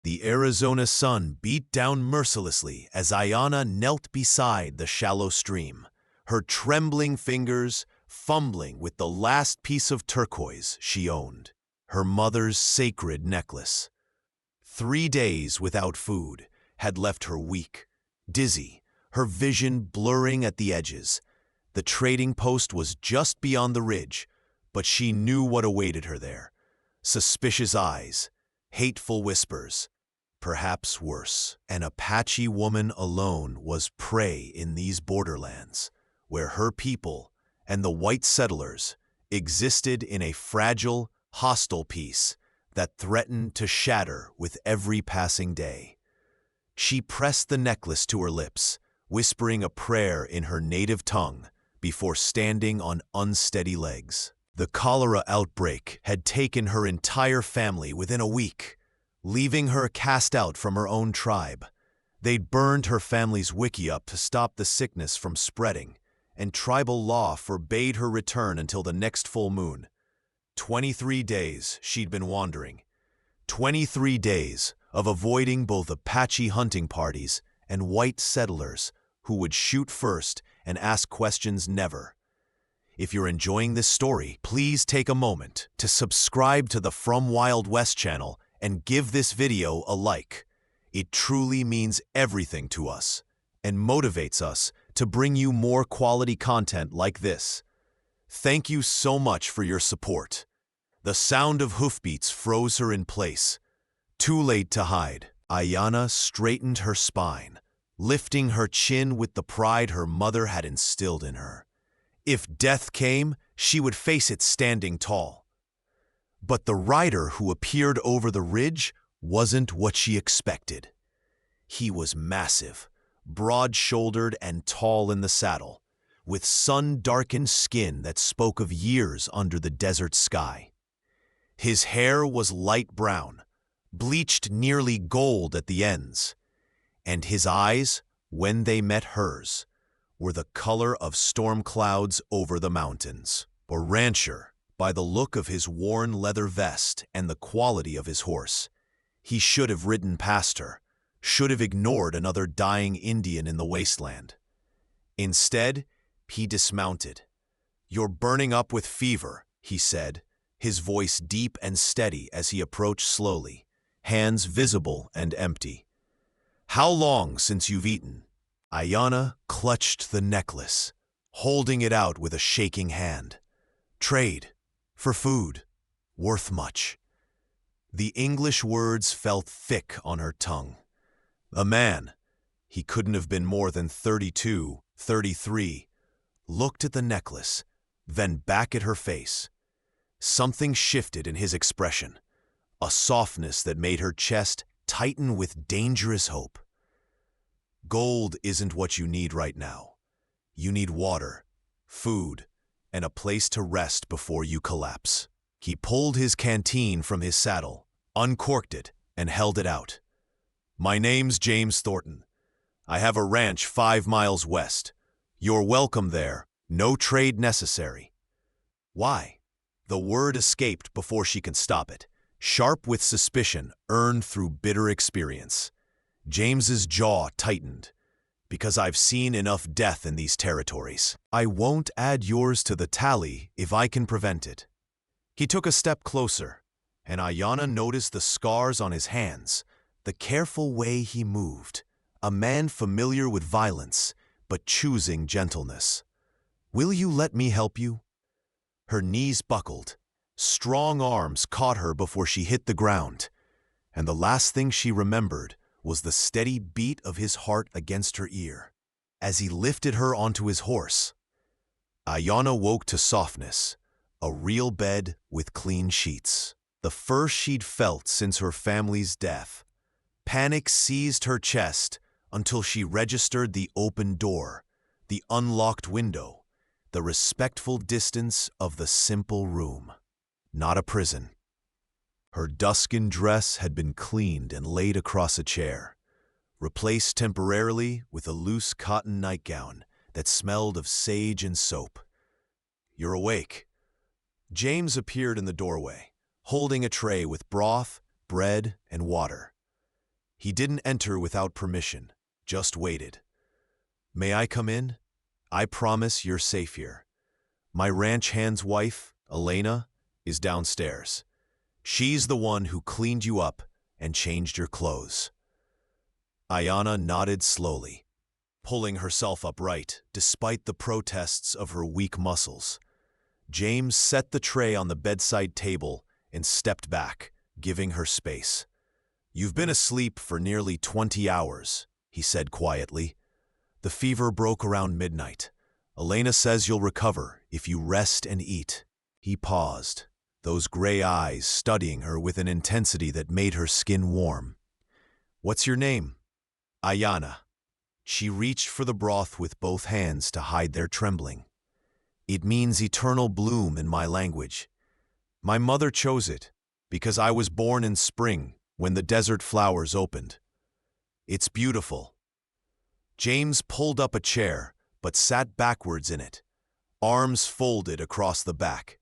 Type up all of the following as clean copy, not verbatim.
The Arizona sun beat down mercilessly as Ayana knelt beside the shallow stream, her trembling fingers fumbling with the last piece of turquoise she owned, her mother's sacred necklace. 3 days without food had left her weak, dizzy, her vision blurring at the edges. The trading post was just beyond the ridge, but she knew what awaited her there. Suspicious eyes, hateful whispers, perhaps worse. An Apache woman alone was prey in these borderlands, where her people and the white settlers existed in a fragile, hostile peace that threatened to shatter with every passing day. She pressed the necklace to her lips, whispering a prayer in her native tongue before standing on unsteady legs. The cholera outbreak had taken her entire family within a week, leaving her cast out from her own tribe. They'd burned her family's wiki up to stop the sickness from spreading, and tribal law forbade her return until the next full moon. 23 days she'd been wandering. 23 days of avoiding both Apache hunting parties and white settlers who would shoot first and ask questions never. If you're enjoying this story, please take a moment to subscribe to the From Wild West channel and give this video a like. It truly means everything to us and motivates us to bring you more quality content like this. Thank you so much for your support. The sound of hoofbeats froze her in place. Too late to hide, Ayana straightened her spine, lifting her chin with the pride her mother had instilled in her. If death came, she would face it standing tall. But the rider who appeared over the ridge wasn't what she expected. He was massive, broad-shouldered and tall in the saddle, with sun-darkened skin that spoke of years under the desert sky. His hair was light brown, bleached nearly gold at the ends, and his eyes, when they met hers, were the color of storm clouds over the mountains. A rancher, by the look of his worn leather vest and the quality of his horse. He should have ridden past her, should have ignored another dying Indian in the wasteland. Instead, he dismounted. "You're burning up with fever," he said, his voice deep and steady as he approached slowly, hands visible and empty. "How long since you've eaten?" Ayana clutched the necklace, holding it out with a shaking hand. "Trade. For food. Worth much." The English words felt thick on her tongue. A man, he couldn't have been more than 32, 33, looked at the necklace, then back at her face. Something shifted in his expression, a softness that made her chest tighten with dangerous hope. "Gold isn't what you need right now. You need water, food, and a place to rest before you collapse." He pulled his canteen from his saddle, uncorked it, and held it out. "My name's James Thornton. I have a ranch 5 miles west. You're welcome there, no trade necessary." "Why?" The word escaped before she could stop it, sharp with suspicion earned through bitter experience. James's jaw tightened. "Because I've seen enough death in these territories. I won't add yours to the tally if I can prevent it." He took a step closer, and Ayana noticed the scars on his hands, the careful way he moved, a man familiar with violence, but choosing gentleness. "Will you let me help you?" Her knees buckled. Strong arms caught her before she hit the ground, and the last thing she remembered was the steady beat of his heart against her ear. As he lifted her onto his horse, Ayana woke to softness, a real bed with clean sheets. The first she'd felt since her family's death. Panic seized her chest until she registered the open door, the unlocked window, the respectful distance of the simple room. Not a prison. Her duskin dress had been cleaned and laid across a chair, replaced temporarily with a loose cotton nightgown that smelled of sage and soap. "You're awake." James appeared in the doorway, holding a tray with broth, bread, and water. He didn't enter without permission, just waited. "May I come in? I promise you're safe here. My ranch hand's wife, Elena, is downstairs. She's the one who cleaned you up and changed your clothes." Ayana nodded slowly, pulling herself upright despite the protests of her weak muscles. James set the tray on the bedside table and stepped back, giving her space. "You've been asleep for nearly 20 hours, he said quietly. "The fever broke around midnight. Elena says you'll recover if you rest and eat." He paused, those gray eyes studying her with an intensity that made her skin warm. "What's your name?" "Ayana." She reached for the broth with both hands to hide their trembling. "It means eternal bloom in my language. My mother chose it because I was born in spring when the desert flowers opened. It's beautiful." James pulled up a chair but sat backwards in it, arms folded across the back,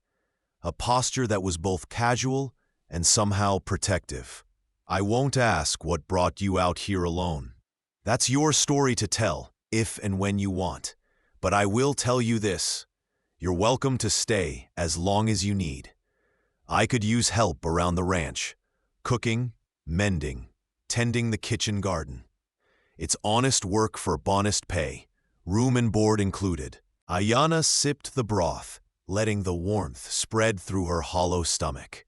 a posture that was both casual and somehow protective. "I won't ask what brought you out here alone. That's your story to tell, if and when you want. But I will tell you this. You're welcome to stay as long as you need. I could use help around the ranch, cooking, mending, tending the kitchen garden. It's honest work for honest pay, room and board included." Ayana sipped the broth, letting the warmth spread through her hollow stomach.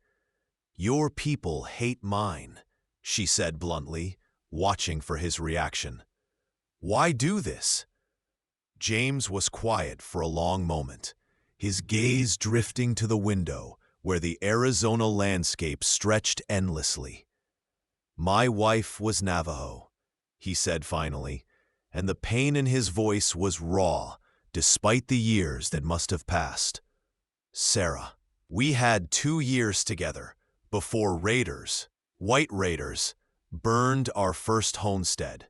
"Your people hate mine," she said bluntly, watching for his reaction. "Why do this?" James was quiet for a long moment, his gaze drifting to the window where the Arizona landscape stretched endlessly. "My wife was Navajo," he said finally, and the pain in his voice was raw, despite the years that must have passed. "Sarah, we had 2 years together before raiders, white raiders, burned our first homestead.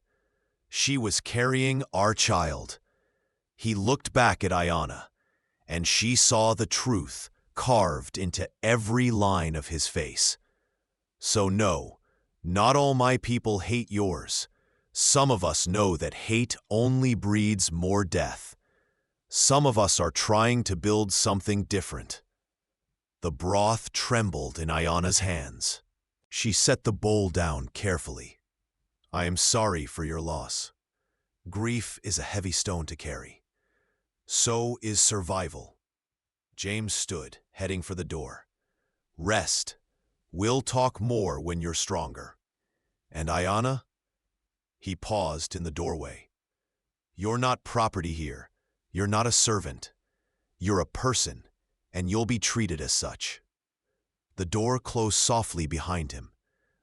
She was carrying our child." He looked back at Ayana, and she saw the truth carved into every line of his face. "So no, not all my people hate yours. Some of us know that hate only breeds more death. Some of us are trying to build something different." The broth trembled in Ayana's hands. She set the bowl down carefully. "I am sorry for your loss. Grief is a heavy stone to carry. So is survival." James stood, heading for the door. "Rest. We'll talk more when you're stronger. And Ayana?" He paused in the doorway. "You're not property here. You're not a servant. You're a person, and you'll be treated as such." The door closed softly behind him,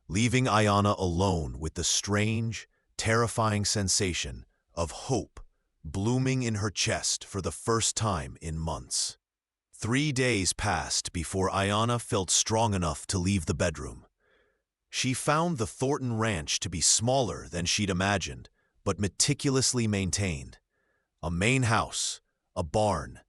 leaving Ayana alone with the strange, terrifying sensation of hope blooming in her chest for the first time in months. 3 days passed before Ayana felt strong enough to leave the bedroom. She found the Thornton Ranch to be smaller than she'd imagined, but meticulously maintained. A main house, a barn,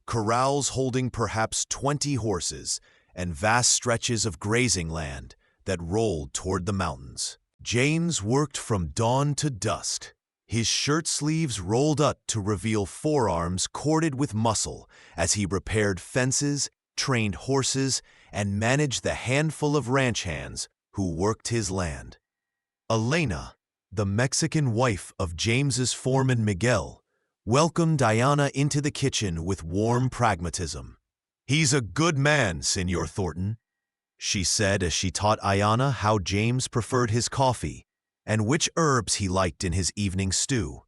corrals holding perhaps 20 horses, and vast stretches of grazing land that rolled toward the mountains. James worked from dawn to dusk, his shirt sleeves rolled up to reveal forearms corded with muscle as he repaired fences, trained horses, and managed the handful of ranch hands who worked his land. Elena, the Mexican wife of James's foreman Miguel, welcomed Ayana into the kitchen with warm pragmatism. "He's a good man, Senor Thornton," she said as she taught Ayana how James preferred his coffee and which herbs he liked in his evening stew.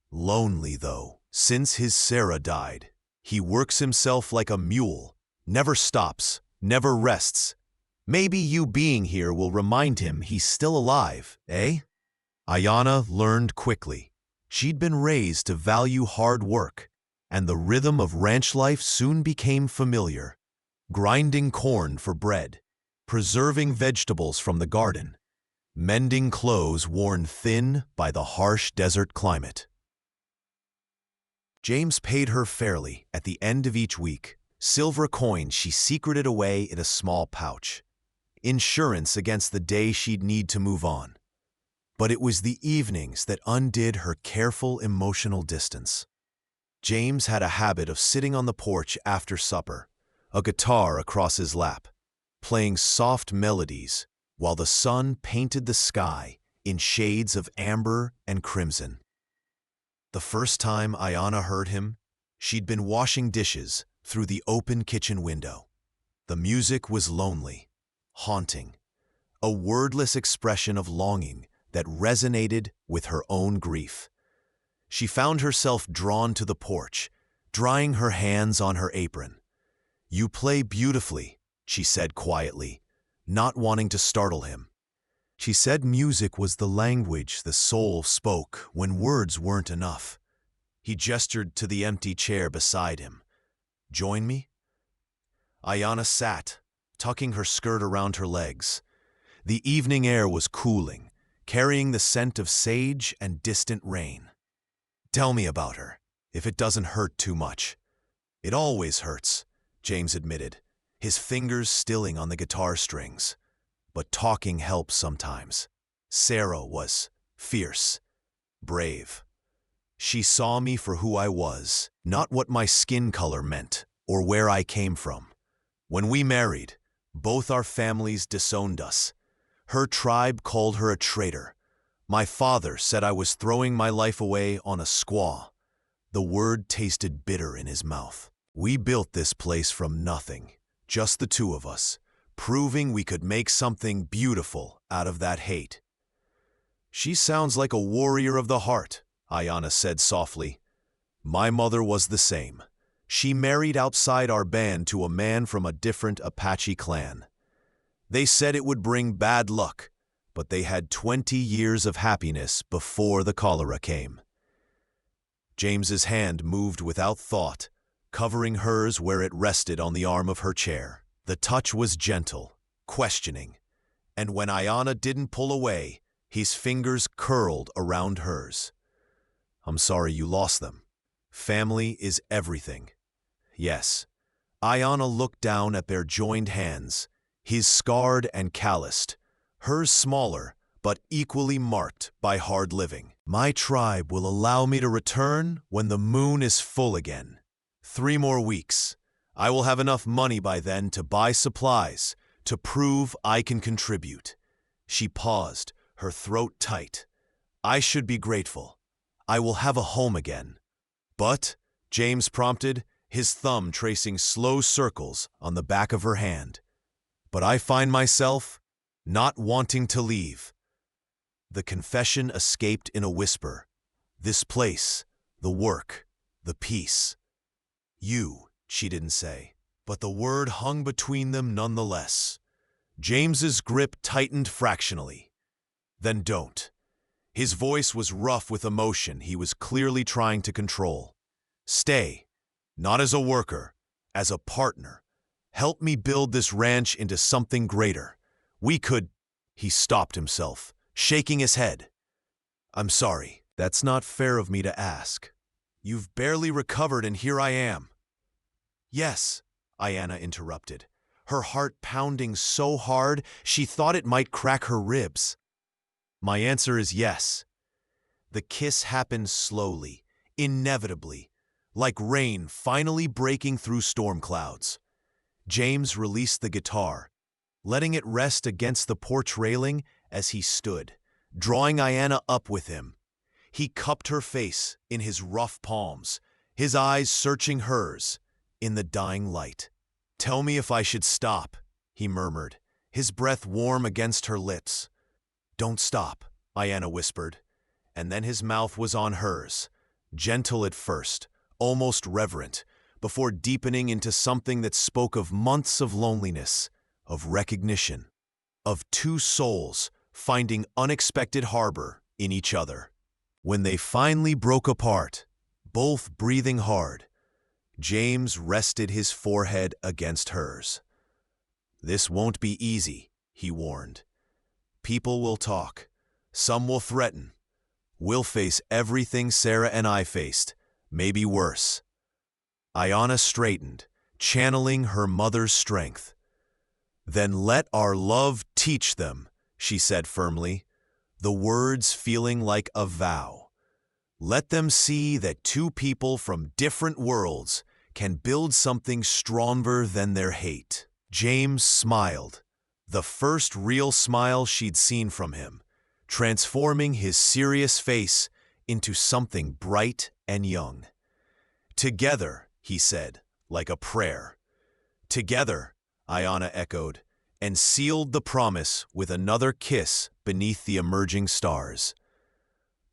"Lonely, though. Since his Sarah died, he works himself like a mule, never stops, never rests. Maybe you being here will remind him he's still alive, eh?" Ayana learned quickly. She'd been raised to value hard work, and the rhythm of ranch life soon became familiar. Grinding corn for bread, preserving vegetables from the garden, mending clothes worn thin by the harsh desert climate. James paid her fairly at the end of each week, silver coins she secreted away in a small pouch. Insurance against the day she'd need to move on. But it was the evenings that undid her careful emotional distance. James had a habit of sitting on the porch after supper, a guitar across his lap, playing soft melodies while the sun painted the sky in shades of amber and crimson. The first time Ayana heard him, she'd been washing dishes through the open kitchen window. The music was lonely, haunting, a wordless expression of longing that resonated with her own grief. She found herself drawn to the porch, drying her hands on her apron. "You play beautifully," she said quietly, not wanting to startle him. She said music was the language the soul spoke when words weren't enough. He gestured to the empty chair beside him. "Join me?" Ayana sat, tucking her skirt around her legs. The evening air was cooling, carrying the scent of sage and distant rain. "Tell me about her, if it doesn't hurt too much." "It always hurts," James admitted, his fingers stilling on the guitar strings. "But talking helps sometimes." Sarah was fierce, brave. She saw me for who I was, not what my skin color meant or where I came from. When we married, both our families disowned us. Her tribe called her a traitor. My father said I was throwing my life away on a squaw. The word tasted bitter in his mouth. We built this place from nothing, just the two of us, proving we could make something beautiful out of that hate. "She sounds like a warrior of the heart," Ayana said softly. "My mother was the same. She married outside our band to a man from a different Apache clan. They said it would bring bad luck, but they had 20 years of happiness before the cholera came." James's hand moved without thought, covering hers where it rested on the arm of her chair. The touch was gentle, questioning, and when Ayana didn't pull away, his fingers curled around hers. "I'm sorry you lost them. Family is everything." "Yes." Ayana looked down at their joined hands, his scarred and calloused, hers smaller but equally marked by hard living. "My tribe will allow me to return when the moon is full again. 3 more weeks. I will have enough money by then to buy supplies, to prove I can contribute." She paused, her throat tight. "I should be grateful. I will have a home again." "But," James prompted, his thumb tracing slow circles on the back of her hand, "but I find myself not wanting to leave." The confession escaped in a whisper. "This place, the work, the peace." "You," she didn't say, but the word hung between them nonetheless. James's grip tightened fractionally. "Then don't." His voice was rough with emotion he was clearly trying to control. "Stay, not as a worker, as a partner. Help me build this ranch into something greater. We could—" He stopped himself, shaking his head. "I'm sorry. That's not fair of me to ask. You've barely recovered and here I am." "Yes," Ayana interrupted, her heart pounding so hard she thought it might crack her ribs. "My answer is yes." The kiss happened slowly, inevitably, like rain finally breaking through storm clouds. James released the guitar, letting it rest against the porch railing as he stood, drawing Ayana up with him. He cupped her face in his rough palms, his eyes searching hers in the dying light. "Tell me if I should stop," he murmured, his breath warm against her lips. "Don't stop," Ayana whispered, and then his mouth was on hers, gentle at first, almost reverent, before deepening into something that spoke of months of loneliness, of recognition, of two souls finding unexpected harbor in each other. When they finally broke apart, both breathing hard, James rested his forehead against hers. "This won't be easy," he warned. "People will talk. Some will threaten. We'll face everything Sarah and I faced, maybe worse." Ayana straightened, channeling her mother's strength. "Then let our love teach them," she said firmly. the words feeling like a vow. Let them see that two people from different worlds can build something stronger than their hate. James smiled, the first real smile she'd seen from him, transforming his serious face into something bright and young. "Together," he said, like a prayer. "Together," Ayana echoed, and sealed the promise with another kiss beneath the emerging stars.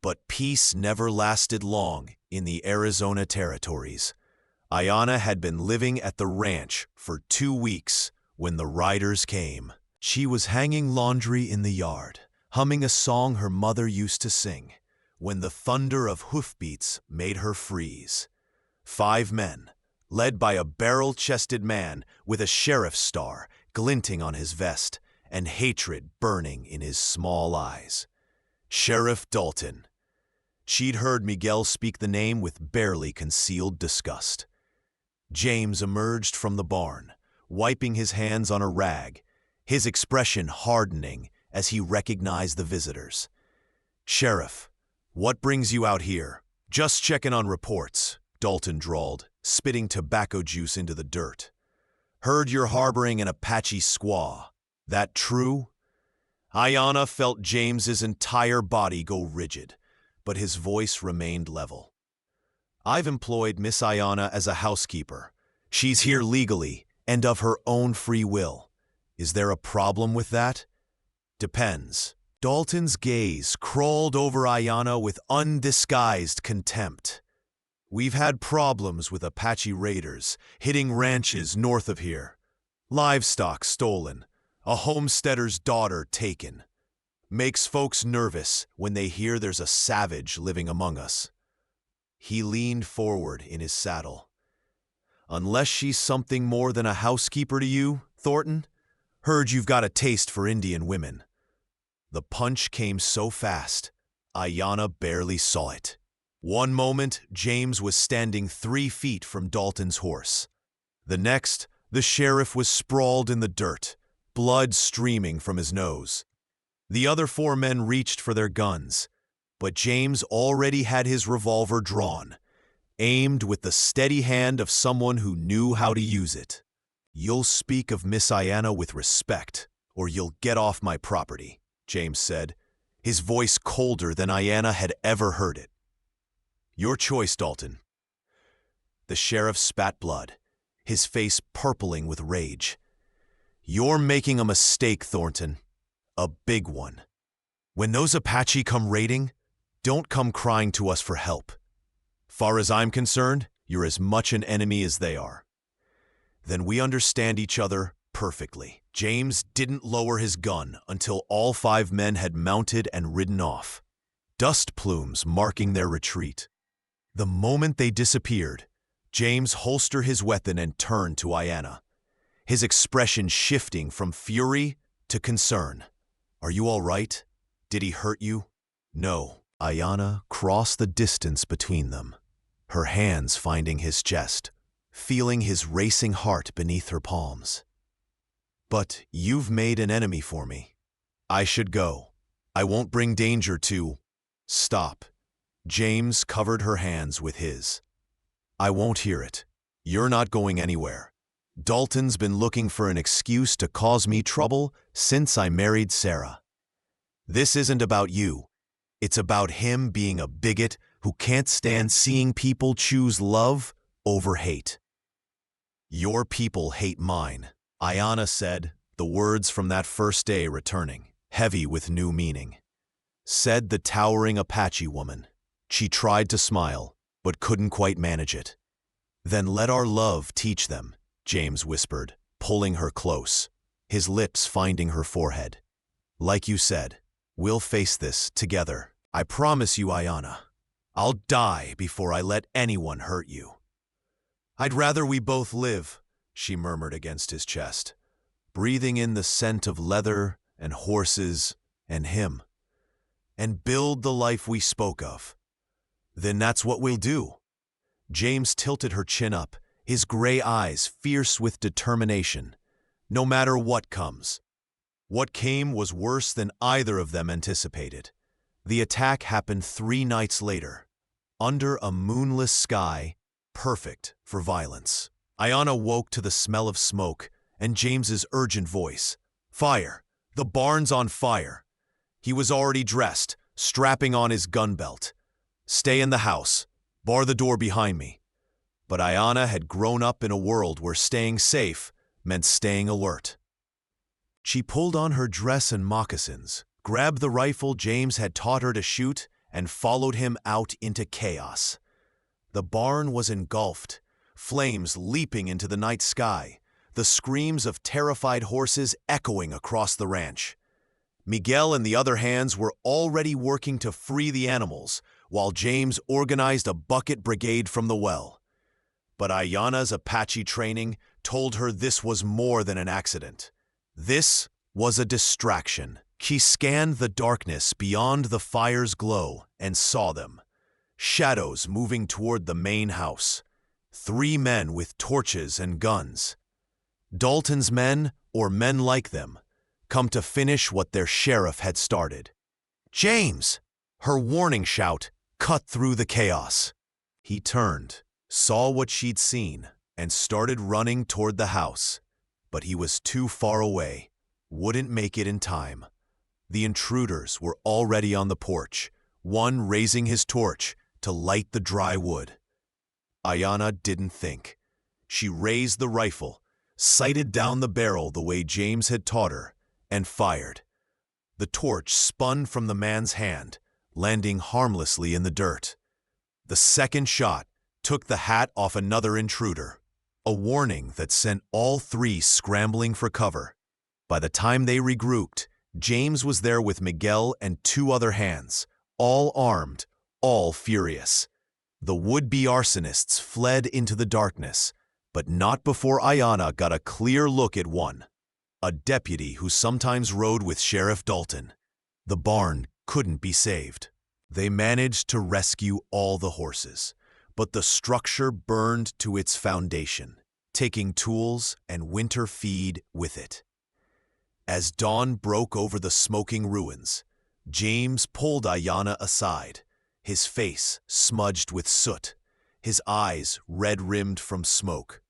But peace never lasted long in the Arizona territories. Ayana had been living at the ranch for 2 weeks when the riders came. She was hanging laundry in the yard, humming a song her mother used to sing, when the thunder of hoofbeats made her freeze. 5 men, led by a barrel-chested man with a sheriff's star glinting on his vest and hatred burning in his small eyes. Sheriff Dalton. She'd heard Miguel speak the name with barely concealed disgust. James emerged from the barn, wiping his hands on a rag, his expression hardening as he recognized the visitors. "Sheriff, what brings you out here?" "Just checking on reports," Dalton drawled, spitting tobacco juice into the dirt. "Heard you're harboring an Apache squaw. That true?" Ayana felt James's entire body go rigid, but his voice remained level. "I've employed Miss Ayana as a housekeeper. She's here legally and of her own free will. Is there a problem with that?" "Depends." Dalton's gaze crawled over Ayana with undisguised contempt. "We've had problems with Apache raiders hitting ranches north of here. Livestock stolen, a homesteader's daughter taken. Makes folks nervous when they hear there's a savage living among us." He leaned forward in his saddle. "Unless she's something more than a housekeeper to you, Thornton? Heard you've got a taste for Indian women." The punch came so fast, Ayana barely saw it. One moment, James was standing 3 feet from Dalton's horse. The next, the sheriff was sprawled in the dirt, blood streaming from his nose. The other 4 men reached for their guns, but James already had his revolver drawn, aimed with the steady hand of someone who knew how to use it. "You'll speak of Miss Ayana with respect, or you'll get off my property," James said, his voice colder than Ayana had ever heard it. "Your choice, Dalton." The sheriff spat blood, his face purpling with rage. "You're making a mistake, Thornton. A big one. When those Apache come raiding, don't come crying to us for help. Far as I'm concerned, you're as much an enemy as they are." "Then we understand each other perfectly." James didn't lower his gun until all 5 men had mounted and ridden off, dust plumes marking their retreat. The moment they disappeared, James holstered his weapon and turned to Ayana, his expression shifting from fury to concern. "Are you all right? Did he hurt you?" "No." Ayana crossed the distance between them, her hands finding his chest, feeling his racing heart beneath her palms. "But you've made an enemy for me. I should go. I won't bring danger to—" "Stop." James covered her hands with his. "I won't hear it. You're not going anywhere. Dalton's been looking for an excuse to cause me trouble since I married Sarah. This isn't about you. It's about him being a bigot who can't stand seeing people choose love over hate." "Your people hate mine," Ayana said, the words from that first day returning, heavy with new meaning. Said the towering Apache woman. She tried to smile, but couldn't quite manage it. "Then let our love teach them," James whispered, pulling her close, his lips finding her forehead. "Like you said, we'll face this together. I promise you, Ayana. I'll die before I let anyone hurt you." "I'd rather we both live," she murmured against his chest, breathing in the scent of leather and horses and him, "and build the life we spoke of." "Then that's what we'll do." James tilted her chin up, his gray eyes fierce with determination. "No matter what comes. What came was worse than either of them anticipated. The attack happened 3 nights later, under a moonless sky, perfect for violence. Ayana woke to the smell of smoke and James's urgent voice. "Fire! The barn's on fire!" He was already dressed, strapping on his gun belt. "Stay in the house. Bar the door behind me." But Ayana had grown up in a world where staying safe meant staying alert. She pulled on her dress and moccasins, grabbed the rifle James had taught her to shoot, and followed him out into chaos. The barn was engulfed, flames leaping into the night sky, the screams of terrified horses echoing across the ranch. Miguel and the other hands were already working to free the animals, while James organized a bucket brigade from the well. But Ayana's Apache training told her this was more than an accident. This was a distraction. She scanned the darkness beyond the fire's glow and saw them. Shadows moving toward the main house. 3 men with torches and guns. Dalton's men, or men like them, come to finish what their sheriff had started. "James!" Her warning shout cut through the chaos. He turned, saw what she'd seen, and started running toward the house. But he was too far away, wouldn't make it in time. The intruders were already on the porch, one raising his torch to light the dry wood. Ayana didn't think. She raised the rifle, sighted down the barrel the way James had taught her, and fired. The torch spun from the man's hand, landing harmlessly in the dirt. The second shot took the hat off another intruder, a warning that sent all 3 scrambling for cover. By the time they regrouped, James was there with Miguel and 2 other hands, all armed, all furious. The would-be arsonists fled into the darkness, but not before Ayana got a clear look at one, a deputy who sometimes rode with Sheriff Dalton. The barn couldn't be saved. They managed to rescue all the horses, but the structure burned to its foundation, taking tools and winter feed with it. As dawn broke over the smoking ruins, James pulled Ayana aside, his face smudged with soot, his eyes red-rimmed from smoke.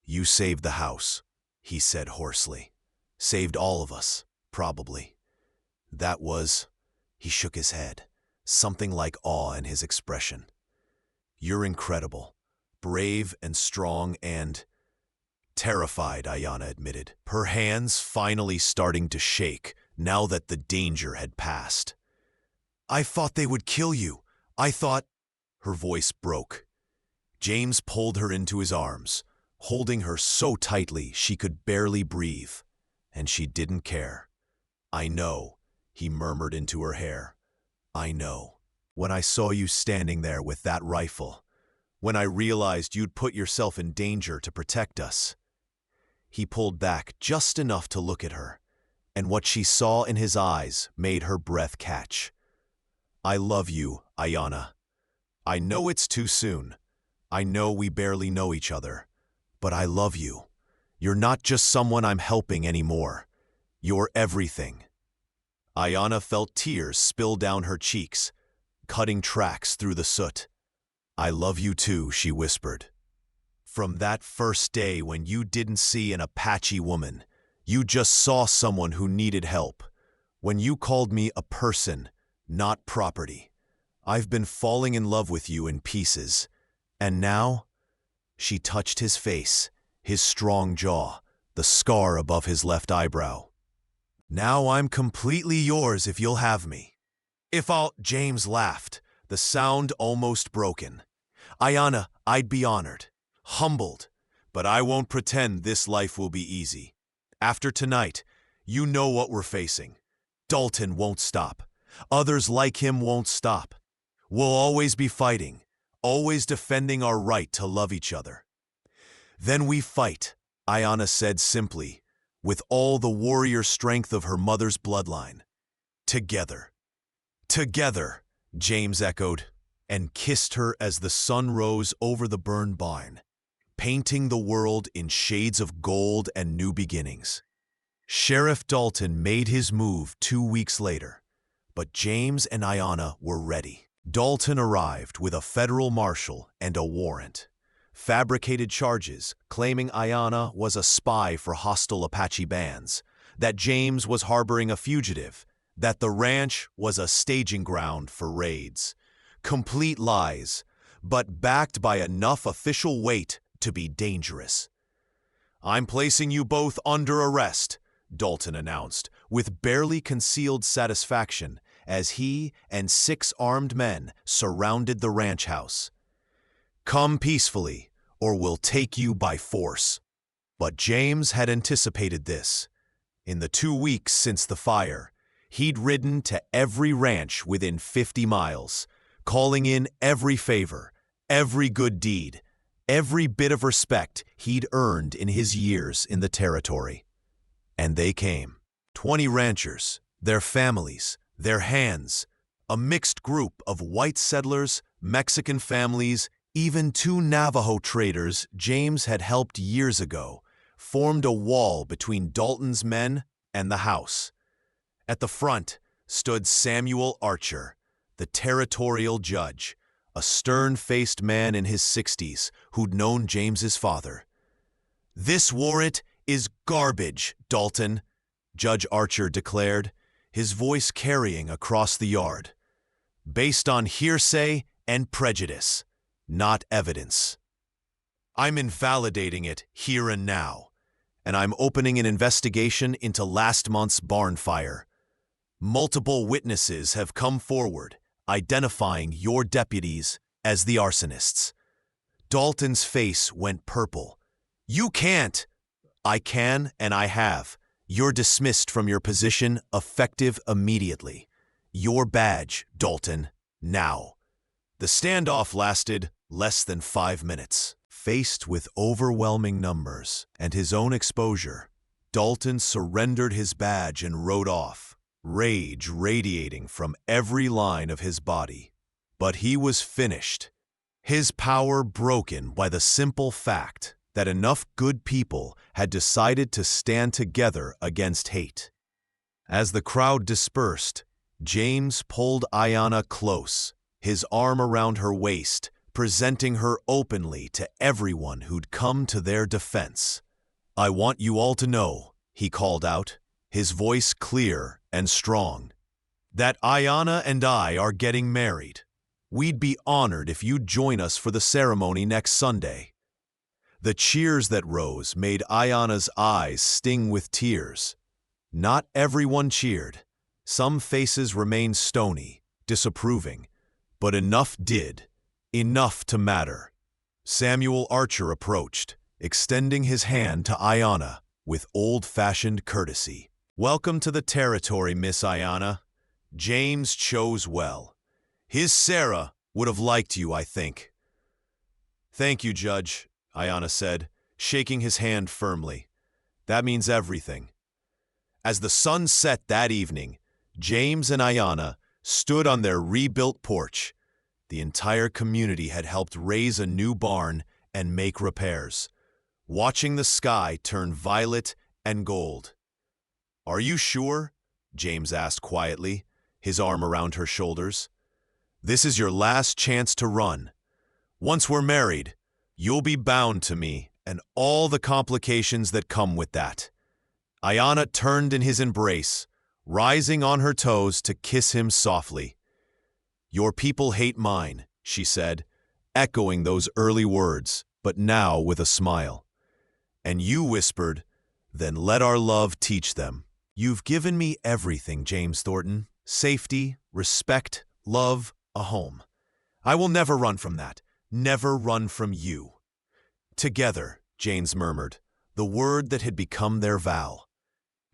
"You saved the house," he said hoarsely. "Saved all of us, probably." That was... He shook his head, something like awe in his expression. "You're incredible, brave and strong and..." "Terrified," Ayana admitted, her hands finally starting to shake now that the danger had passed. "I thought they would kill you. I thought..." Her voice broke. James pulled her into his arms, holding her so tightly she could barely breathe, and she didn't care. "I know," he murmured into her hair. "I know. When I saw you standing there with that rifle, when I realized you'd put yourself in danger to protect us." He pulled back just enough to look at her, and what she saw in his eyes made her breath catch. "I love you, Ayana. I know it's too soon. I know we barely know each other. But I love you. You're not just someone I'm helping anymore. You're everything." Ayana felt tears spill down her cheeks, cutting tracks through the soot. "I love you too," she whispered. "From that first day when you didn't see an Apache woman, you just saw someone who needed help. When you called me a person, not property. I've been falling in love with you in pieces. And now..." She touched his face, his strong jaw, the scar above his left eyebrow. "Now I'm completely yours if you'll have me. If I'll..." James laughed, the sound almost broken. "Ayana, I'd be honored, humbled, but I won't pretend this life will be easy. After tonight, you know what we're facing. Dalton won't stop. Others like him won't stop. We'll always be fighting, always defending our right to love each other." "Then we fight," Ayana said simply, with all the warrior strength of her mother's bloodline. "Together." "Together," James echoed, and kissed her as the sun rose over the burned barn, painting the world in shades of gold and new beginnings. Sheriff Dalton made his move 2 weeks later, but James and Ayanna were ready. Dalton arrived with a federal marshal and a warrant. Fabricated charges claiming Ayanna was a spy for hostile Apache bands, that James was harboring a fugitive, that the ranch was a staging ground for raids. Complete lies, but backed by enough official weight to be dangerous. "I'm placing you both under arrest," Dalton announced, with barely concealed satisfaction as he and 6 armed men surrounded the ranch house. "Come peacefully, or we'll take you by force." But James had anticipated this. In the 2 weeks since the fire, he'd ridden to every ranch within 50 miles, calling in every favor, every good deed, every bit of respect he'd earned in his years in the territory. And they came. 20 ranchers, their families, their hands, a mixed group of white settlers, Mexican families, even 2 Navajo traders James had helped years ago, formed a wall between Dalton's men and the house. At the front stood Samuel Archer, the territorial judge, a stern-faced man in his 60s who'd known James's father. "This warrant is garbage, Dalton," Judge Archer declared, his voice carrying across the yard. "Based on hearsay and prejudice, not evidence. I'm invalidating it here and now, and I'm opening an investigation into last month's barn fire. Multiple witnesses have come forward, identifying your deputies as the arsonists." Dalton's face went purple. "You can't!" "I can, and I have. You're dismissed from your position, effective immediately. Your badge, Dalton, now." The standoff lasted less than 5 minutes. Faced with overwhelming numbers and his own exposure, Dalton surrendered his badge and rode off, rage radiating from every line of his body. But he was finished, his power broken by the simple fact that enough good people had decided to stand together against hate. As the crowd dispersed, James pulled Ayanna close, his arm around her waist, presenting her openly to everyone who'd come to their defense. "I want you all to know," he called out, his voice clear and strong, "that Ayanna and I are getting married. We'd be honored if you'd join us for the ceremony next Sunday." The cheers that rose made Ayanna's eyes sting with tears. Not everyone cheered. Some faces remained stony, disapproving, but enough did. Enough to matter. Samuel Archer approached, extending his hand to Ayanna with old-fashioned courtesy. "Welcome to the territory, Miss Ayanna. James chose well. His Sarah would have liked you, I think." "Thank you, Judge," Ayanna said, shaking his hand firmly. "That means everything." As the sun set that evening, James and Ayanna stood on their rebuilt porch. The entire community had helped raise a new barn and make repairs, watching the sky turn violet and gold. "Are you sure?" James asked quietly, his arm around her shoulders. "This is your last chance to run. Once we're married, you'll be bound to me and all the complications that come with that." Ayanna turned in his embrace, rising on her toes to kiss him softly. "Your people hate mine," she said, echoing those early words, but now with a smile. "And you whispered, 'Then let our love teach them.' You've given me everything, James Thornton. Safety, respect, love, a home. I will never run from that, never run from you." "Together," James murmured, the word that had become their vow.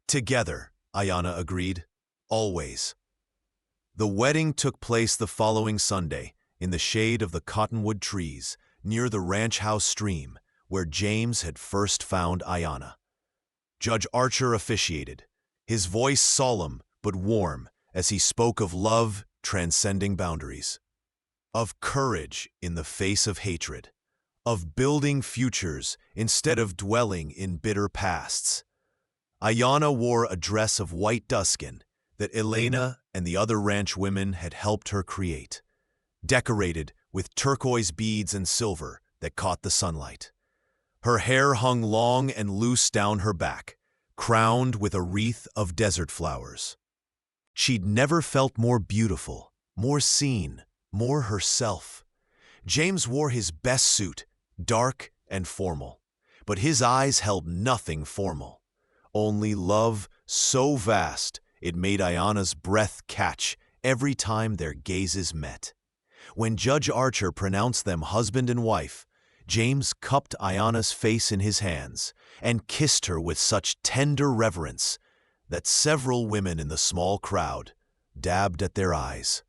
"Together," Ayanna agreed, "always." The wedding took place the following Sunday, in the shade of the cottonwood trees, near the ranch house stream, where James had first found Ayanna. Judge Archer officiated, his voice solemn but warm as he spoke of love transcending boundaries, of courage in the face of hatred, of building futures instead of dwelling in bitter pasts. Ayana wore a dress of white duskin that Elena and the other ranch women had helped her create, decorated with turquoise beads and silver that caught the sunlight. Her hair hung long and loose down her back, crowned with a wreath of desert flowers. She'd never felt more beautiful, more seen, more herself. James wore his best suit, dark and formal, but his eyes held nothing formal. Only love so vast it made Ayana's breath catch every time their gazes met. When Judge Archer pronounced them husband and wife, James cupped Ayana's face in his hands and kissed her with such tender reverence that several women in the small crowd dabbed at their eyes.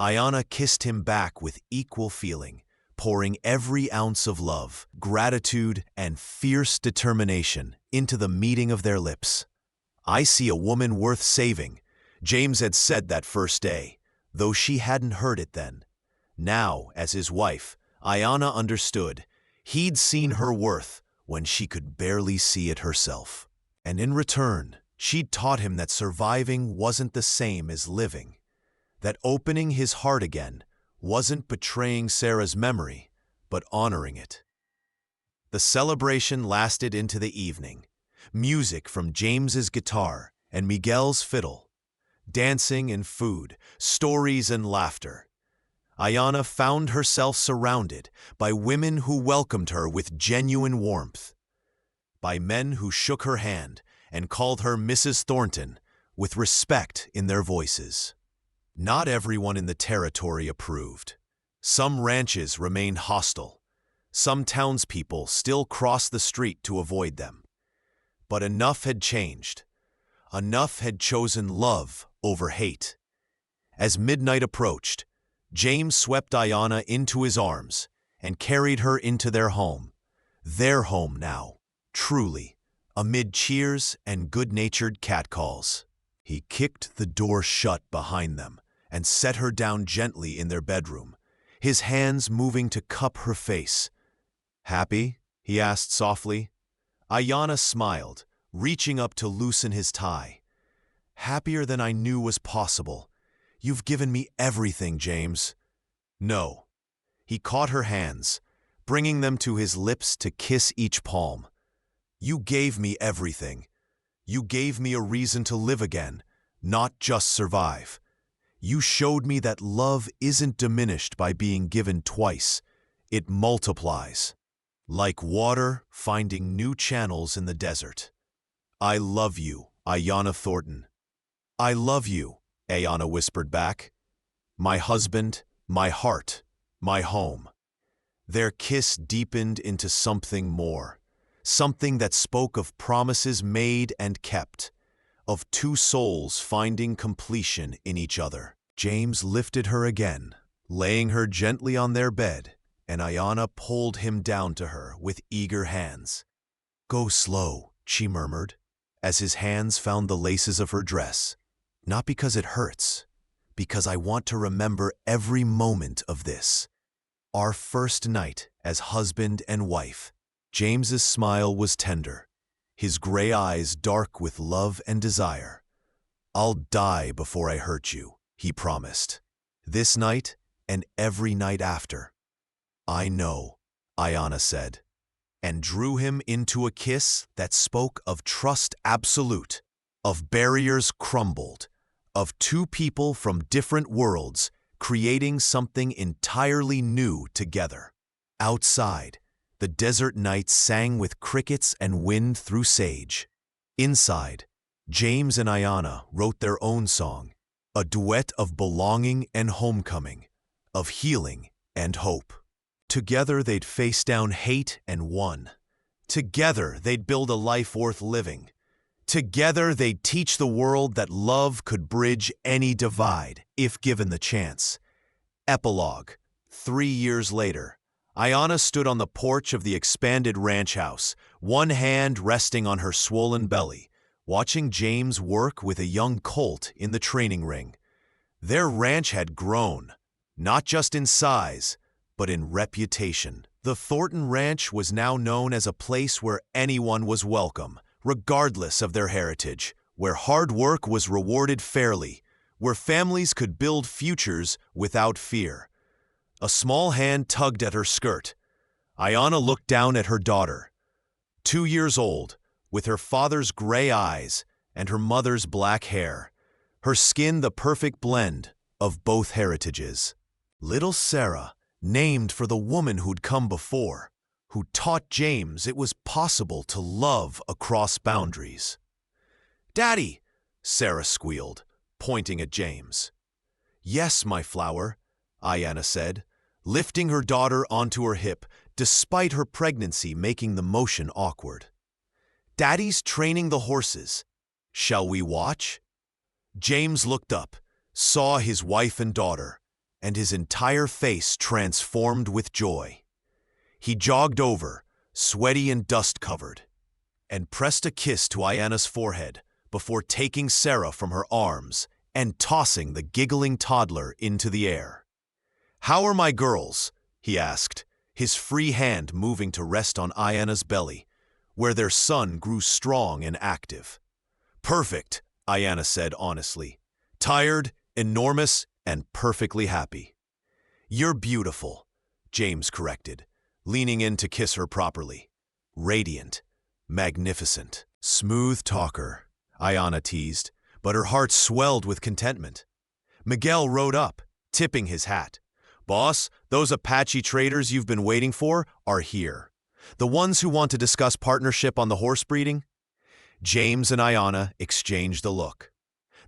Ayana kissed him back with equal feeling, pouring every ounce of love, gratitude, and fierce determination into the meeting of their lips. "I see a woman worth saving," James had said that first day, though she hadn't heard it then. Now, as his wife, Ayana understood. He'd seen her worth when she could barely see it herself. And in return, she'd taught him that surviving wasn't the same as living. That opening his heart again wasn't betraying Sarah's memory, but honoring it. The celebration lasted into the evening. Music from James's guitar and Miguel's fiddle. Dancing and food, stories and laughter. Ayana found herself surrounded by women who welcomed her with genuine warmth, by men who shook her hand and called her Mrs. Thornton with respect in their voices. Not everyone in the territory approved. Some ranches remained hostile. Some townspeople still crossed the street to avoid them. But enough had changed. Enough had chosen love over hate. As midnight approached, James swept Ayana into his arms and carried her into their home now, truly, amid cheers and good-natured catcalls. He kicked the door shut behind them and set her down gently in their bedroom, his hands moving to cup her face. "Happy?" he asked softly. Ayana smiled, reaching up to loosen his tie. "Happier than I knew was possible. You've given me everything, James." "No." He caught her hands, bringing them to his lips to kiss each palm. "You gave me everything. You gave me a reason to live again, not just survive. You showed me that love isn't diminished by being given twice. It multiplies. Like water finding new channels in the desert. I love you, Ayana Thornton." "I love you," Ayana whispered back. "My husband, my heart, my home." Their kiss deepened into something more, something that spoke of promises made and kept, of two souls finding completion in each other. James lifted her again, laying her gently on their bed, and Ayana pulled him down to her with eager hands. "Go slow," she murmured, as his hands found the laces of her dress. "Not because it hurts, because I want to remember every moment of this. Our first night as husband and wife." James's smile was tender, his gray eyes dark with love and desire. "I'll die before I hurt you," he promised. "This night and every night after." "I know," Ayana said, and drew him into a kiss that spoke of trust absolute, of barriers crumbled, of two people from different worlds creating something entirely new together. Outside, the desert night sang with crickets and wind through sage. Inside, James and Ayana wrote their own song, a duet of belonging and homecoming, of healing and hope. Together they'd face down hate and won. Together they'd build a life worth living. Together they'd teach the world that love could bridge any divide, if given the chance. Epilogue. 3 years later, Ayana stood on the porch of the expanded ranch house, one hand resting on her swollen belly, watching James work with a young colt in the training ring. Their ranch had grown, not just in size, but in reputation. The Thornton Ranch was now known as a place where anyone was welcome, regardless of their heritage, where hard work was rewarded fairly, where families could build futures without fear. A small hand tugged at her skirt. Ayanna looked down at her daughter, 2 years old, with her father's gray eyes and her mother's black hair, her skin the perfect blend of both heritages. Little Sarah, named for the woman who'd come before, who taught James it was possible to love across boundaries. "Daddy," Sarah squealed, pointing at James. "Yes, my flower," Ayanna said, lifting her daughter onto her hip, despite her pregnancy making the motion awkward. "Daddy's training the horses. Shall we watch?" James looked up, saw his wife and daughter, and his entire face transformed with joy. He jogged over, sweaty and dust-covered, and pressed a kiss to Ayanna's forehead before taking Sarah from her arms and tossing the giggling toddler into the air. "How are my girls?" he asked, his free hand moving to rest on Ayanna's belly, where their son grew strong and active. "Perfect," Ayanna said honestly. "Tired, enormous, and perfectly happy." "You're beautiful," James corrected, leaning in to kiss her properly. "Radiant, magnificent." "Smooth talker," Ayanna teased, but her heart swelled with contentment. Miguel rode up, tipping his hat. "Boss, those Apache traders you've been waiting for are here. The ones who want to discuss partnership on the horse breeding?" James and Ayanna exchanged a look.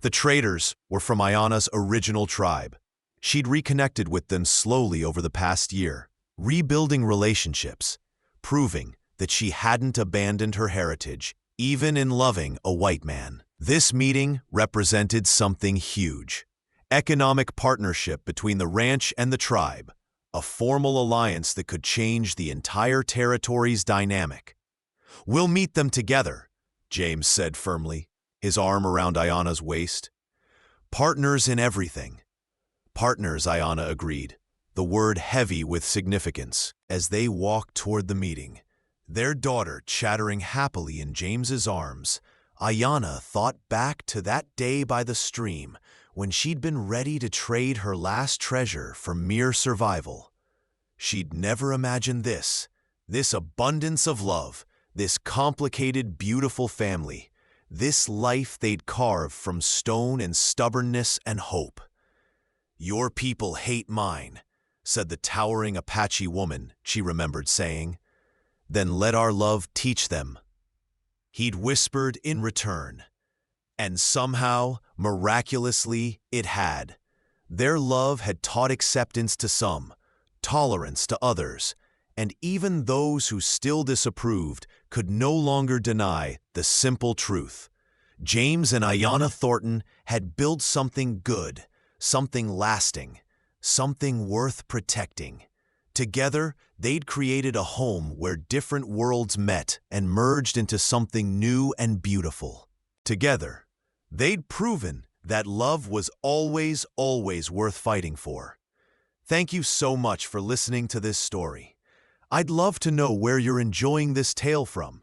The traders were from Ayanna's original tribe. She'd reconnected with them slowly over the past year, rebuilding relationships, proving that she hadn't abandoned her heritage, even in loving a white man. This meeting represented something huge. Economic partnership between the ranch and the tribe, a formal alliance that could change the entire territory's dynamic. "We'll meet them together," James said firmly, his arm around Ayanna's waist. "Partners in everything." "Partners," Ayanna agreed, the word heavy with significance, as they walked toward the meeting. Their daughter chattering happily in James's arms, Ayanna thought back to that day by the stream when she'd been ready to trade her last treasure for mere survival. She'd never imagined this abundance of love, this complicated, beautiful family, this life they'd carved from stone and stubbornness and hope. "Your people hate mine," said the towering Apache woman she remembered saying. "Then let our love teach them," he'd whispered in return. And somehow, miraculously, it had. Their love had taught acceptance to some, tolerance to others, and even those who still disapproved could no longer deny the simple truth. James and Ayanna Thornton had built something good, something lasting, something worth protecting. Together, they'd created a home where different worlds met and merged into something new and beautiful. Together, they'd proven that love was always, always worth fighting for. Thank you so much for listening to this story. I'd love to know where you're enjoying this tale from.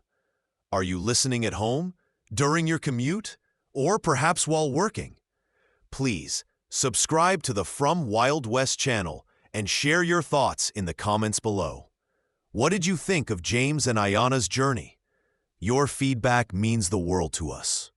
Are you listening at home, during your commute, or perhaps while working? Please, subscribe to the From Wild West channel and share your thoughts in the comments below. What did you think of James and Ayanna's journey? Your feedback means the world to us.